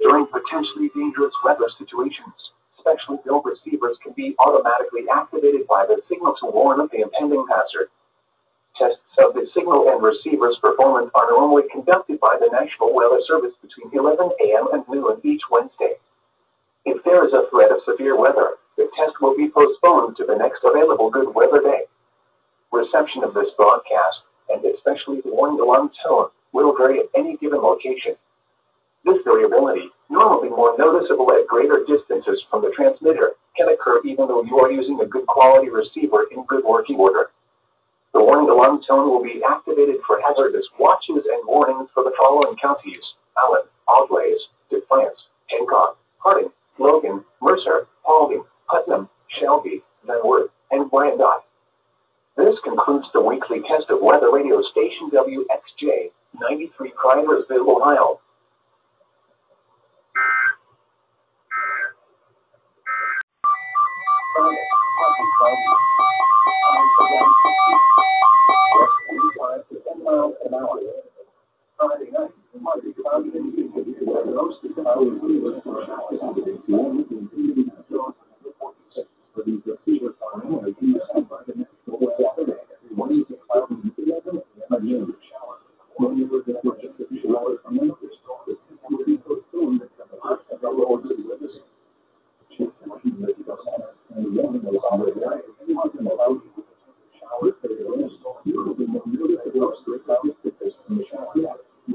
During potentially dangerous weather situations, specially built receivers can be automatically activated by the signal to warn of the impending hazard. Tests of the signal and receiver's performance are normally conducted by the National Weather Service between 11 a.m. and noon each Wednesday. If there is a threat of severe weather, the test will be postponed to the next available good weather day. Reception of this broadcast, and especially the warning alarm tone, will vary at any given location. This variability, normally more noticeable at greater distances from the transmitter, can occur even though you are using a good quality receiver in good working order. The warning alarm tone will be activated for hazardous watches and warnings for the following counties: Allen, Auglaize, Defiance, Hancock, Harding, Logan, Mercer, Paulding, Putnam, Shelby, Van Wert, and Wyandotte. This concludes the weekly test of weather radio station WXJ 93 Crydersville, Ohio. Friday, west 45 to 10 miles an hour. Friday night, partly cloudy and humid, mostly cloudy and humid. For these receivers are normally used by the next Saturday. Morning is cloudy and humid, and again, shower. Morning was just a few hours from now. This will be postponed because the hot and the low will be with us. And the morning was on the way. It wasn't cloudy with the showers, but it was more noticeable straight out of the shower. The